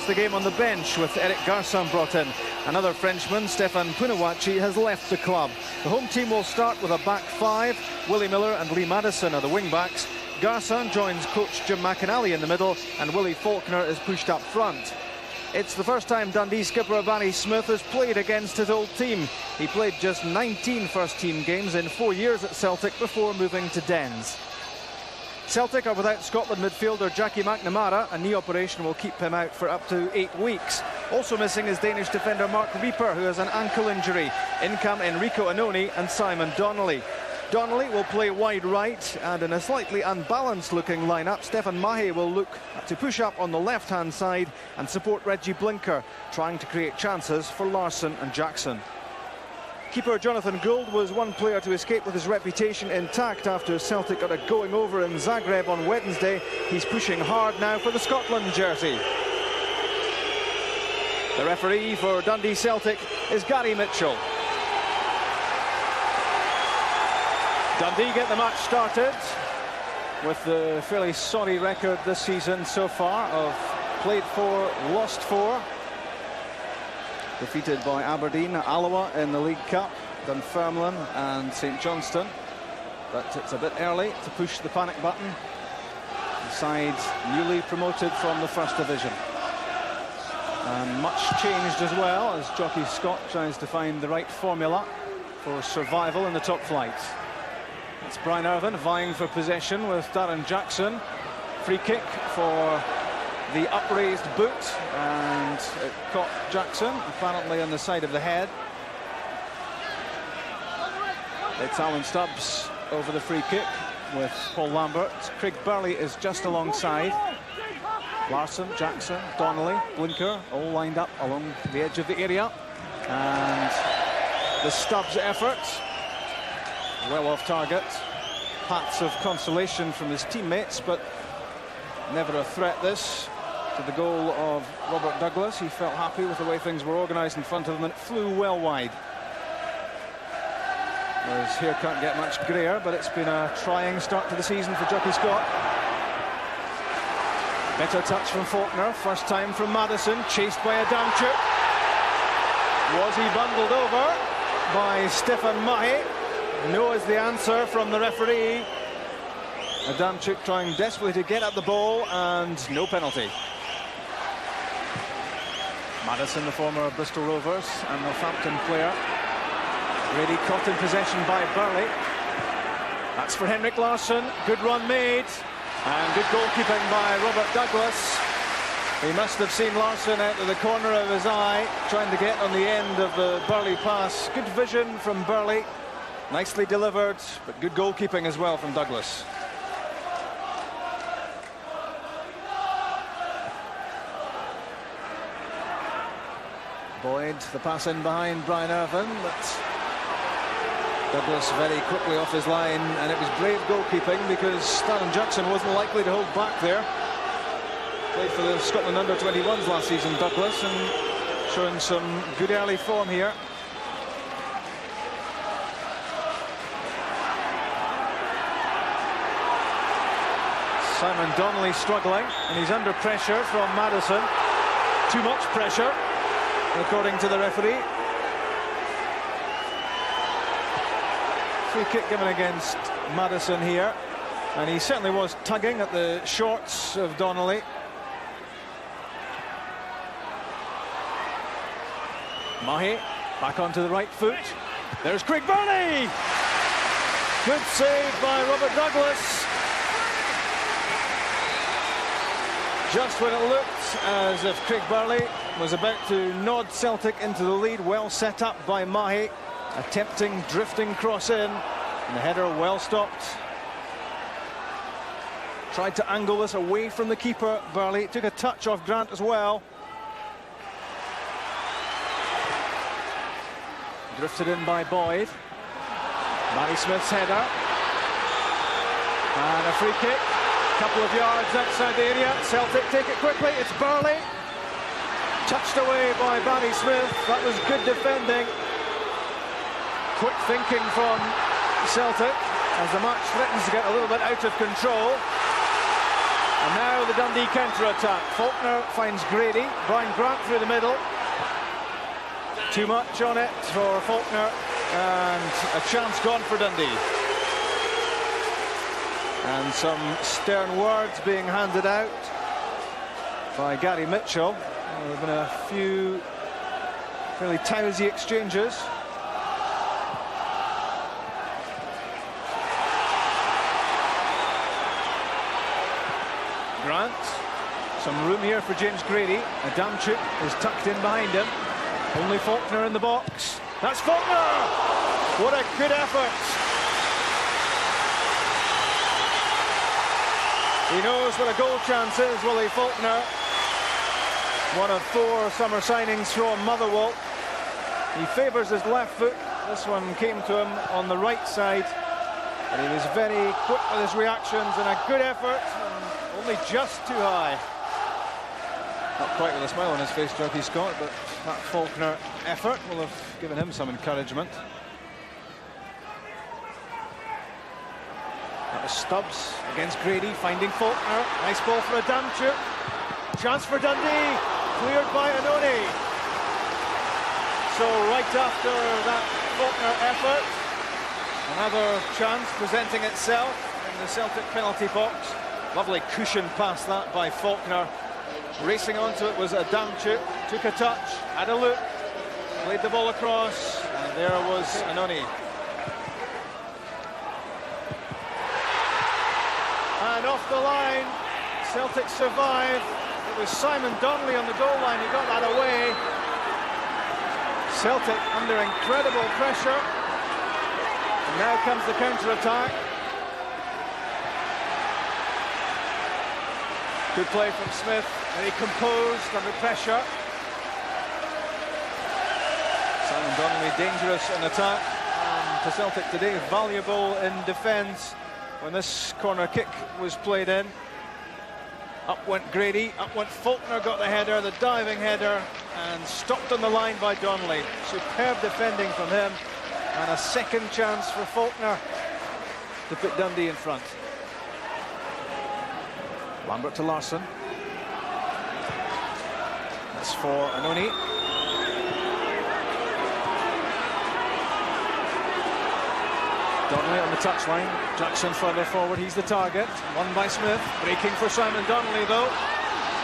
The game on the bench with Eric Garçon brought in. Another Frenchman, Stéphane Pounaouachi, has left the club. The home team will start with a back five. Willie Miller and Lee Maddison are the wing-backs. Garçon joins coach Jim McInally in the middle, and Willie Faulkner is pushed up front. It's the first time Dundee skipper Barry Smith has played against his old team. He played just 19 first-team games in 4 years at Celtic before moving to Dens. Celtic are without Scotland midfielder Jackie McNamara. A knee operation will keep him out for up to 8 weeks. Also missing is Danish defender Mark Reaper, who has an ankle injury. In come Enrico Annoni and Simon Donnelly. Donnelly will play wide right, and in a slightly unbalanced looking lineup, Stefan Mahe will look to push up on the left-hand side and support Reggie Blinker, trying to create chances for Larsson and Jackson. Keeper Jonathan Gould was one player to escape with his reputation intact after Celtic got a going over in Zagreb on Wednesday. He's pushing hard now for the Scotland jersey. The referee for Dundee Celtic is Gary Mitchell. Dundee get the match started with the fairly sorry record this season so far of played 4, lost 4. Defeated by Aberdeen, Alloa in the League Cup, Dunfermline and St Johnstone. But it's a bit early to push the panic button. The side newly promoted from the First Division. And much changed as well as jockey Scott tries to find the right formula for survival in the top flight. It's Brian Irvine vying for possession with Darren Jackson. Free kick for the upraised boot, and it caught Jackson apparently on the side of the head. It's Alan Stubbs over the free kick with Paul Lambert. Craig Burley is just alongside. Larsson, Jackson, Donnelly, Blinker all lined up along the edge of the area, and the Stubbs effort well off target. Pats of consolation from his teammates, but never a threat this to the goal of Robert Douglas. He felt happy with the way things were organised in front of him, and it flew well wide. His hair can't get much greyer, but it's been a trying start to the season for jockey Scott. Better touch from Faulkner, first time from Maddison, chased by Adamchuk. Was he bundled over by Stefan Mahe? No is the answer from the referee. Adamchuk trying desperately to get at the ball, and no penalty. Maddison, the former Bristol Rovers and Northampton player, really caught in possession by Burley. That's for Henrik Larsson. Good run made, and good goalkeeping by Robert Douglas. He must have seen Larsson out of the corner of his eye, trying to get on the end of the Burley pass. Good vision from Burley. Nicely delivered, but good goalkeeping as well from Douglas. Boyd, the pass in behind Brian Irvine, but Douglas very quickly off his line, and it was brave goalkeeping because Darren Jackson wasn't likely to hold back there. Played for the Scotland under-21s last season, Douglas, and showing some good early form here. Simon Donnelly struggling, and he's under pressure from Maddison. Too much pressure, according to the referee. Free kick given against Maddison here, and he certainly was tugging at the shorts of Donnelly. Mahe back onto the right foot. There's Craig Burley. Good save by Robert Douglas. Just when it looked as if Craig Burley was about to nod Celtic into the lead, well set up by Mahe. A tempting, drifting cross in, and the header well stopped. Tried to angle this away from the keeper, Burley. Took a touch off Grant as well. Drifted in by Boyd. Barry Smith's header. And a free kick. Couple of yards outside the area. Celtic take it quickly. It's Burley. Touched away by Barry Smith. That was good defending. Quick thinking from Celtic as the match threatens to get a little bit out of control. And now the Dundee counter-attack. Faulkner finds Grady. Brian Grant through the middle. Too much on it for Faulkner, and a chance gone for Dundee. And some stern words being handed out by Gary Mitchell. There have been a few fairly tousy exchanges. Grant, some room here for James Grady. Adamczyk is tucked in behind him. Only Faulkner in the box. That's Faulkner! What a good effort. He knows what a goal chance is, Willie Faulkner. One of 4 summer signings from Motherwell. He favours his left foot. This one came to him on the right side. And he was very quick with his reactions, and a good effort. Only just too high. Not quite with a smile on his face, Jockey Scott, but that Faulkner effort will have given him some encouragement. That was Stubbs against Grady, finding Faulkner. Nice ball for Adamczyk. Chance for Dundee, cleared by Annoni. So right after that Faulkner effort, another chance presenting itself in the Celtic penalty box. Lovely cushion past that by Faulkner. Racing onto it was Adamczyk, took a touch, had a look, played the ball across, and there was Annoni. And off the line, Celtic survive. It was Simon Donnelly on the goal line who got that away. Celtic under incredible pressure. And now comes the counter-attack. Good play from Smith, very composed under pressure. Simon Donnelly dangerous in attack, and for Celtic today valuable in defence when this corner kick was played in. Up went Grady, up went Faulkner, got the header, the diving header, and stopped on the line by Donnelly. Superb defending from him, and a second chance for Faulkner to put Dundee in front. Lambert to Larsson. That's for Annoni. Donnelly on the touchline. Jackson further forward, he's the target. Won by Smith. Breaking for Simon Donnelly though.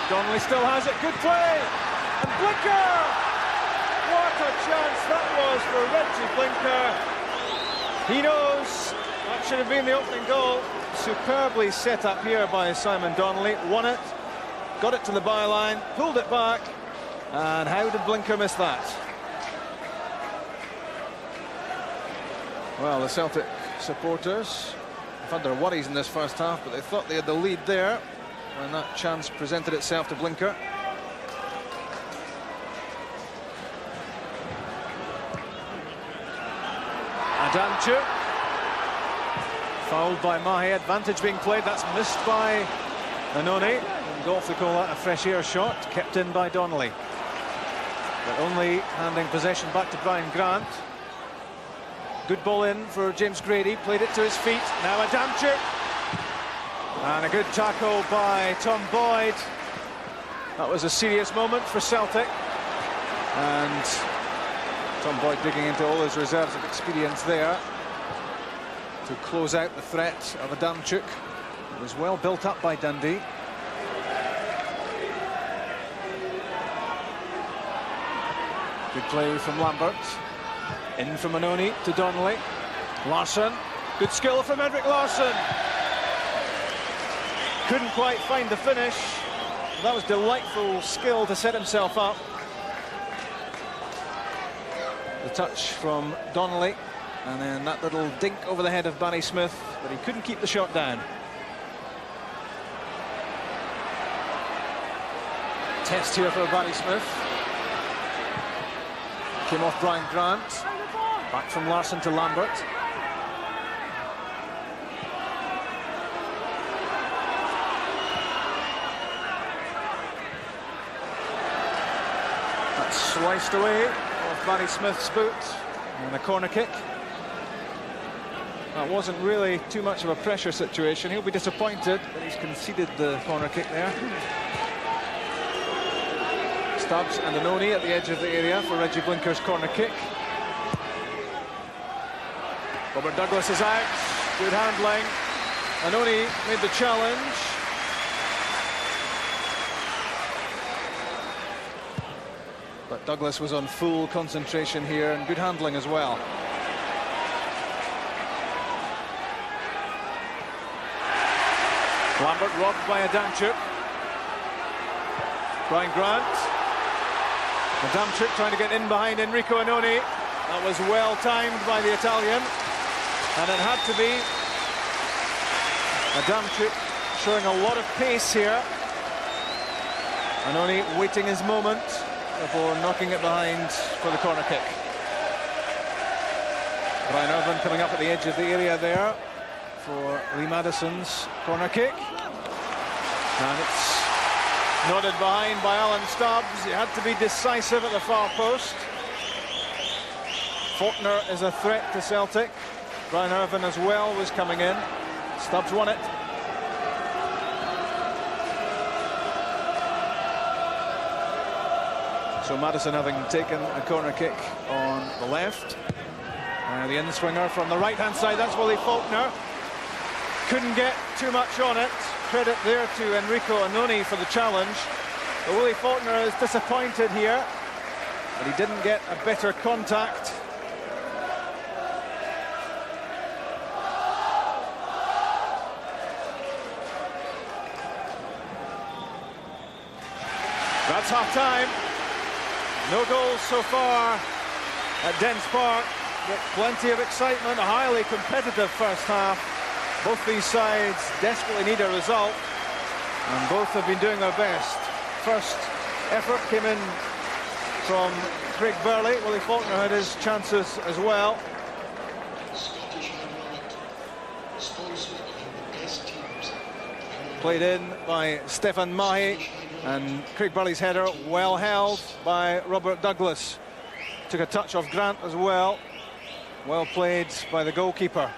Donnelly still has it. Good play! And Blinker! What a chance that was for Reggie Blinker. He knows that should have been the opening goal. Superbly set up here by Simon Donnelly. Won it, got it to the byline, pulled it back, and how did Blinker miss that? Well, the Celtic supporters have had their worries in this first half, but they thought they had the lead there when that chance presented itself to Blinker. Adamczyk. Fouled by Mahe, advantage being played, that's missed by Annoni. And Golf, they call that a fresh air shot, kept in by Donnelly. But only handing possession back to Brian Grant. Good ball in for James Grady, played it to his feet, now Adamczyk. And a good tackle by Tom Boyd. That was a serious moment for Celtic. And Tom Boyd digging into all his reserves of experience there to close out the threat of Adamczyk. It was well built up by Dundee. Good play from Lambert. In from Annoni to Donnelly. Larsson. Good skill from Henrik Larsson. Couldn't quite find the finish. That was delightful skill to set himself up. The touch from Donnelly. And then that little dink over the head of Barry Smith, but he couldn't keep the shot down. Test here for Barry Smith. Came off Brian Grant. Back from Larsson to Lambert. That's sliced away off Barry Smith's boot. And a corner kick. That wasn't really too much of a pressure situation. He'll be disappointed that he's conceded the corner kick there. Stubbs and Anoni at the edge of the area for Reggie Blinker's corner kick. Robert Douglas is out. Good handling. Anoni made the challenge. But Douglas was on full concentration here and good handling as well. Lambert robbed by Adamchuk. Brian Grant. Adamchuk trying to get in behind Enrico Anoni. That was well timed by the Italian. And it had to be. Adamchuk showing a lot of pace here. Anoni waiting his moment before knocking it behind for the corner kick. Brian Irvin coming up at the edge of the area there for Lee Madison's corner kick. And it's nodded behind by Alan Stubbs. He had to be decisive at the far post. Faulkner is a threat to Celtic. Brian Irvin as well was coming in. Stubbs won it. So Madison having taken a corner kick on the left. The in-swinger from the right-hand side, that's Willie Faulkner. Couldn't get too much on it. Credit there to Enrico Anoni for the challenge. But Willie Faulkner is disappointed here, but he didn't get a better contact. That's half-time. No goals so far at Dens Park, but plenty of excitement, a highly competitive first half. Both these sides desperately need a result, and both have been doing their best. First effort came in from Craig Burley. Willie Faulkner had his chances as well. Played in by Stefan Mahi, and Craig Burley's header well held by Robert Douglas. Took a touch off Grant as well. Well played by the goalkeeper.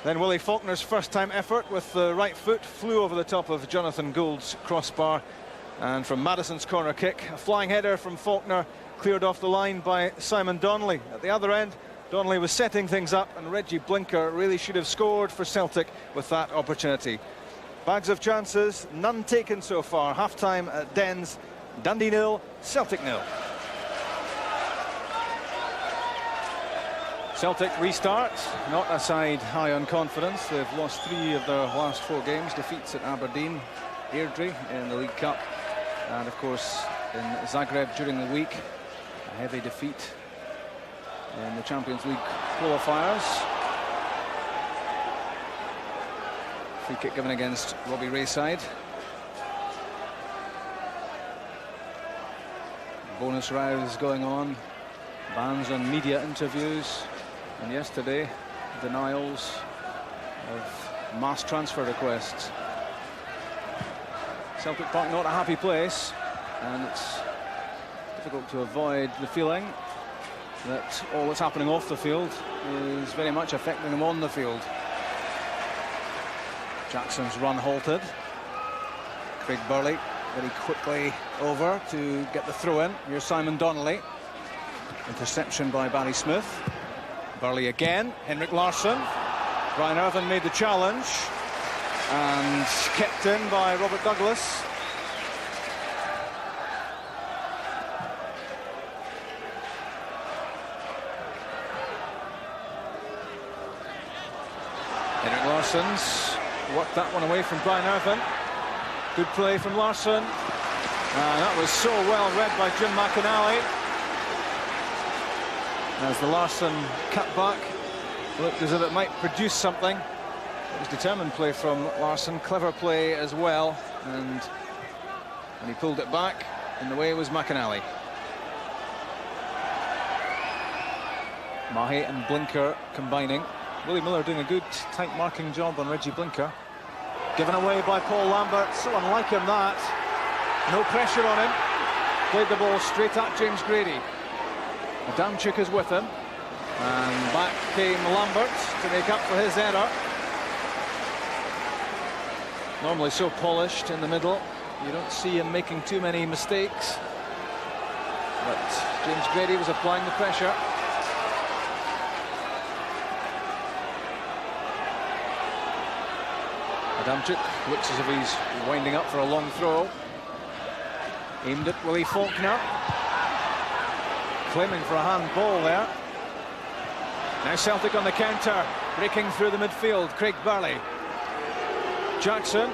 Then Willie Faulkner's first-time effort with the right foot flew over the top of Jonathan Gould's crossbar. And from Madison's corner kick, a flying header from Faulkner cleared off the line by Simon Donnelly. At the other end, Donnelly was setting things up, and Reggie Blinker really should have scored for Celtic with that opportunity. Bags of chances, none taken so far. Half-time at Dens, Dundee 0, Celtic 0. Celtic restart, not a side high on confidence. They've lost 3 of their last 4 games. Defeats at Aberdeen, Airdrie in the League Cup, and of course in Zagreb during the week. A heavy defeat in the Champions League qualifiers. Free kick given against Robbie Rayside. Bonus rows going on. Bans on media interviews. And yesterday, denials of mass transfer requests. Celtic Park not a happy place, and it's difficult to avoid the feeling that all that's happening off the field is very much affecting them on the field. Jackson's run halted. Craig Burley very quickly over to get the throw in. Here's Simon Donnelly. Interception by Barry Smith. Burley again, Henrik Larsson. Brian Irvin made the challenge and kept in by Robert Douglas. Henrik Larsson's worked that one away from Brian Irvin. Good play from Larsson. That was so well read by Jim McInally. As the Larsson cut back, looked as if it might produce something. It was determined play from Larsson, clever play as well, and he pulled it back. In the way was McInally. Mahi and Blinker combining. Willie Miller doing a good tight marking job on Reggie Blinker. Given away by Paul Lambert, so unlike him that. No pressure on him. Played the ball straight at James Grady. Adamchuk is with him. And back came Lambert to make up for his error. Normally so polished in the middle. You don't see him making too many mistakes. But James Grady was applying the pressure. Adamczyk looks as if he's winding up for a long throw. Aimed at Willie Faulkner. Claiming for a handball there. Now Celtic on the counter, breaking through the midfield. Craig Burley. Jackson.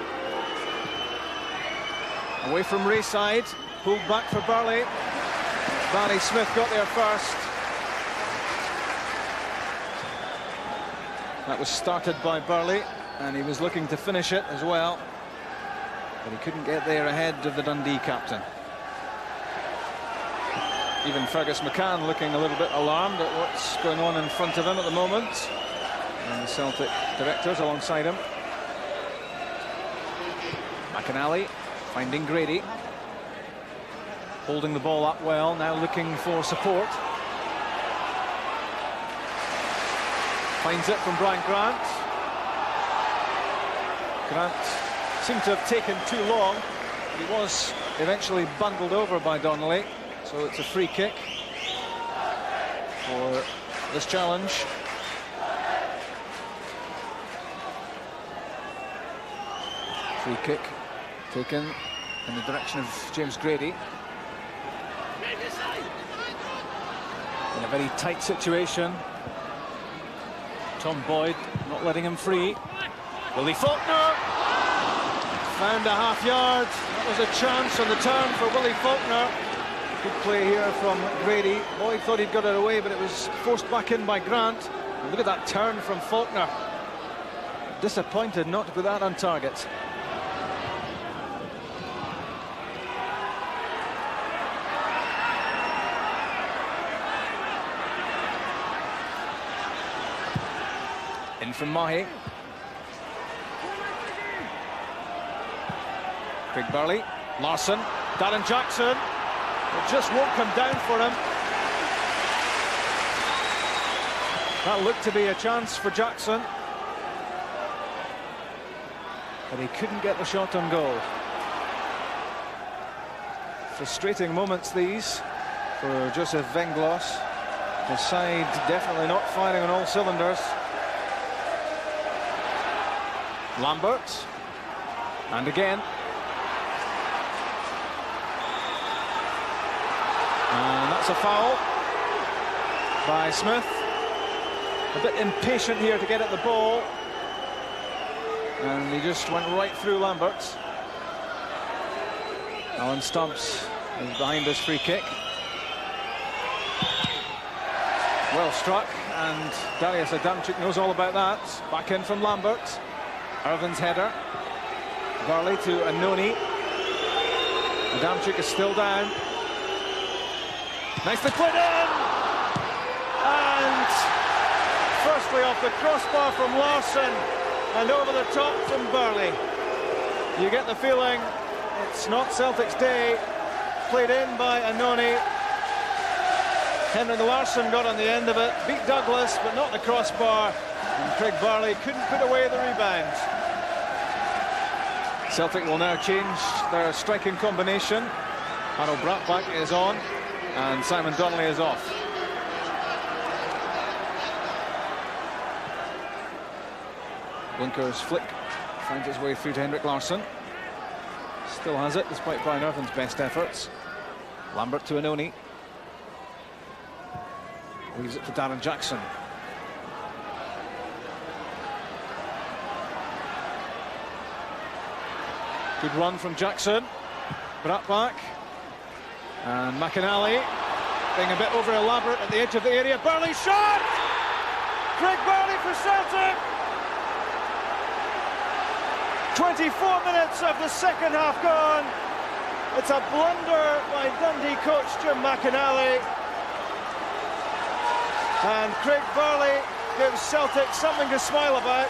Away from Rayside. Pulled back for Burley. Barry Smith got there first. That was started by Burley, and he was looking to finish it as well. But he couldn't get there ahead of the Dundee captain. Even Fergus McCann looking a little bit alarmed at what's going on in front of him at the moment. And the Celtic directors alongside him. McAnally finding Grady. Holding the ball up well, now looking for support. Finds it from Brian Grant. Grant seemed to have taken too long. He was eventually bundled over by Donnelly. So it's a free kick for this challenge. Free kick taken in the direction of James Grady. In a very tight situation. Tom Boyd not letting him free. Willie Faulkner found a half yard. That was a chance on the turn for Willie Faulkner. Good play here from Grady. Boyd thought he'd got it away, but it was forced back in by Grant. And look at that turn from Faulkner. Disappointed not to put that on target. In from Mahi. Craig Burley. Larson. Darren Jackson. It just won't come down for him. That looked to be a chance for Jackson. But he couldn't get the shot on goal. Frustrating moments these for Joseph Venglos. His side definitely not firing on all cylinders. Lambert. And again. And that's a foul by Smith. A bit impatient here to get at the ball. And he just went right through Lambert. Alan Stubbs is behind this free kick. Well struck, and Darius Adamczyk knows all about that. Back in from Lambert. Irvin's header. Burley to Annoni. Adamczyk is still down. Nicely put in! And firstly off the crossbar from Larson and over the top from Burley. You get the feeling it's not Celtic's day. Played in by Annoni. Henrik Larsson got on the end of it, beat Douglas, but not the crossbar. And Craig Burley couldn't put away the rebound. Celtic will now change their striking combination. Arnold Brattbach is on, and Simon Donnelly is off. Blinker's flick finds its way through to Henrik Larsson. Still has it, despite Brian Irvin's best efforts. Lambert to Annoni. Leaves it to Darren Jackson. Good run from Jackson. Brattbach. And McAnally being a bit over elaborate at the edge of the area. Burley shot! Craig Burley for Celtic! 24 minutes of the second half gone. It's a blunder by Dundee coach Jim McAnally. And Craig Burley gives Celtic something to smile about.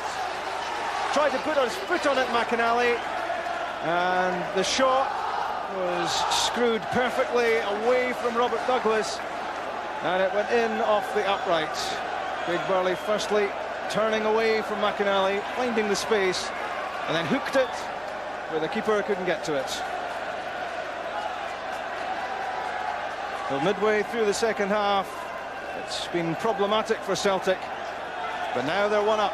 Tried to put his foot on it, McAnally. And the shot was screwed perfectly away from Robert Douglas. And it went in off the upright. Craig Burley firstly turning away from McInally, finding the space, and then hooked it where the keeper couldn't get to it. Well, midway through the second half, it's been problematic for Celtic, but now they're one up.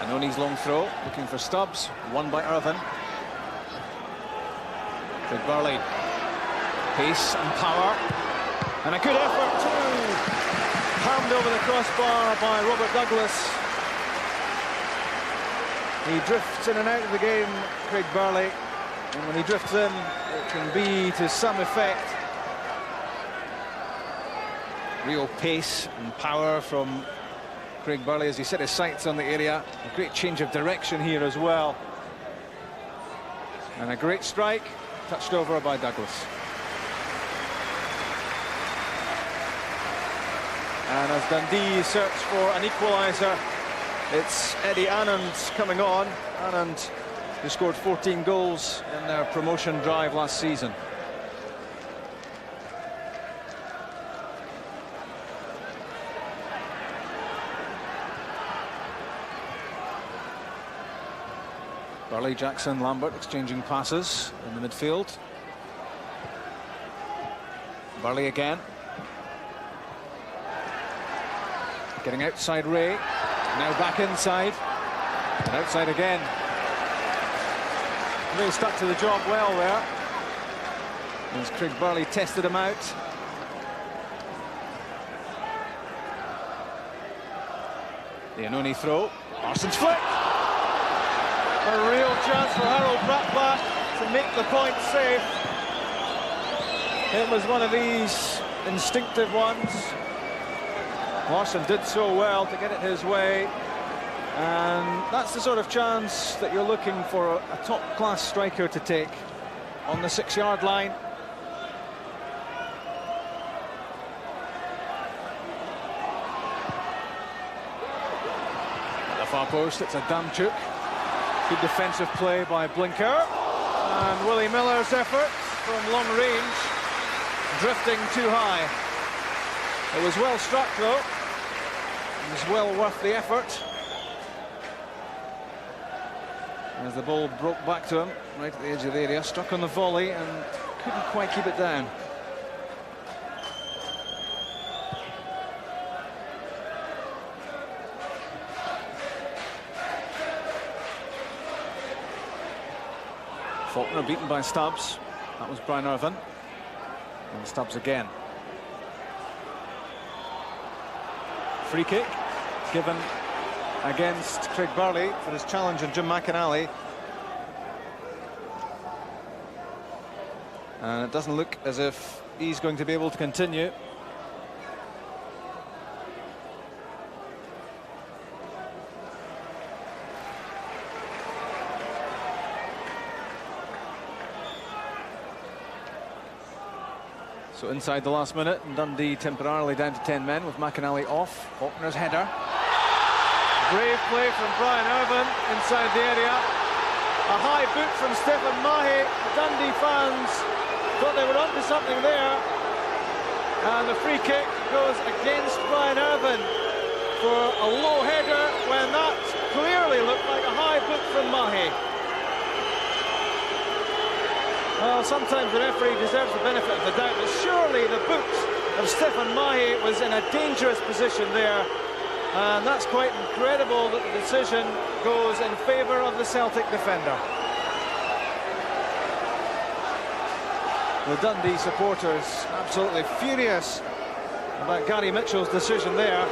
Anoni's long throw, looking for Stubbs, won by Irvine. Craig Burley, pace and power, and a good effort too. Hammed over the crossbar by Robert Douglas. He drifts in and out of the game, Craig Burley, and when he drifts in, it can be to some effect. Real pace and power from Craig Burley as he set his sights on the area. A great change of direction here as well. And a great strike, touched over by Douglas. And as Dundee search for an equaliser, it's Eddie Anand coming on. Anand, who scored 14 goals in their promotion drive last season. Burley, Jackson, Lambert exchanging passes in the midfield. Burley again. Getting outside Ray. Now back inside. And outside again. Really stuck to the job well there. As Craig Burley tested him out. The Anoni throw. Larson's flick. A real chance for Harold Brattbach to make the point safe. It was one of these instinctive ones. Larson did so well to get it his way. And that's the sort of chance that you're looking for a top-class striker to take on the 6-yard line. At the far post, it's a Damchuk. Good defensive play by Blinker. And Willie Miller's effort from long range, drifting too high. It was well struck, though. It was well worth the effort. As the ball broke back to him, right at the edge of the area, struck on the volley and couldn't quite keep it down. Faulkner beaten by Stubbs. That was Brian Irvine. And Stubbs again. Free kick given against Craig Burley for his challenge on Jim McInally. And it doesn't look as if he's going to be able to continue. So inside the last minute, and Dundee temporarily down to 10 men with McInally off. Faulkner's header. Brave play from Brian Irvine inside the area. A high boot from Stephen Mahe. The Dundee fans thought they were onto something there. And the free kick goes against Brian Irvine for a low header when that clearly looked like a high boot from Mahe. Well, sometimes the referee deserves the benefit of the doubt, but surely the boot of Stephen Mahe was in a dangerous position there. And that's quite incredible that the decision goes in favour of the Celtic defender. The Dundee supporters absolutely furious about Gary Mitchell's decision there.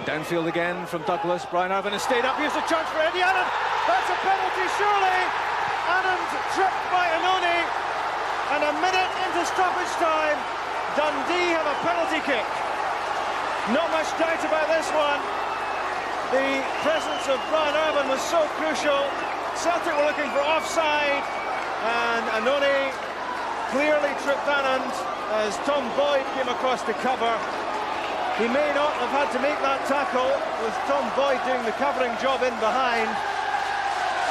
Downfield again from Douglas. Brian Irvine has stayed up. Here's a chance for Eddie Anand. That's a penalty, surely. Anand tripped by Anoni. And a minute into stoppage time, Dundee have a penalty kick. Not much doubt about this one. The presence of Brian Irvine was so crucial. Celtic were looking for offside, and Anoni clearly tripped Anand as Tom Boyd came across to cover. He may not have had to make that tackle with Tom Boyd doing the covering job in behind.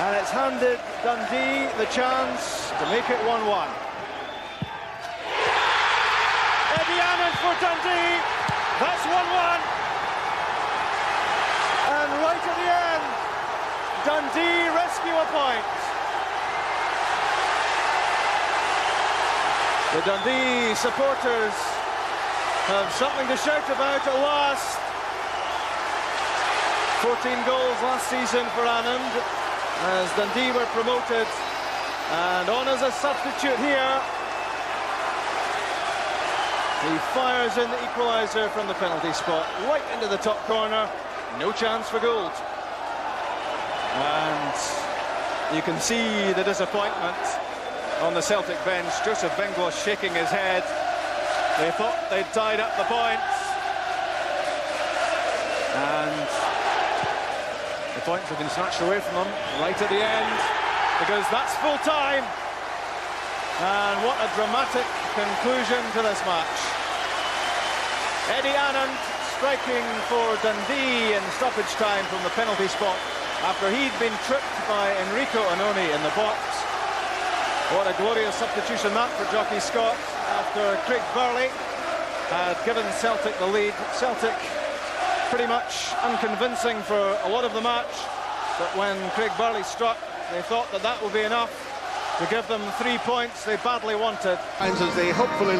And it's handed Dundee the chance to make it 1-1. Eddie Anand for Dundee. That's 1-1. And right at the end, Dundee rescue a point. The Dundee supporters have something to shout about at last. 14 goals last season for Anand as Dundee were promoted, and on as a substitute here. He fires in the equaliser from the penalty spot, right into the top corner. No chance for gold. And you can see the disappointment on the Celtic bench. Joseph Venglos shaking his head. They thought they'd tied up the points. And the points have been snatched away from them right at the end, because that's full time. And what a dramatic conclusion to this match. Eddie Anand striking for Dundee in stoppage time from the penalty spot after he'd been tripped by Enrico Annoni in the box. What a glorious substitution that for Jockey Scott after Craig Burley had given Celtic the lead. Celtic pretty much unconvincing for a lot of the match, but when Craig Burley struck, they thought that that would be enough to give them 3 points they badly wanted. As they hopefully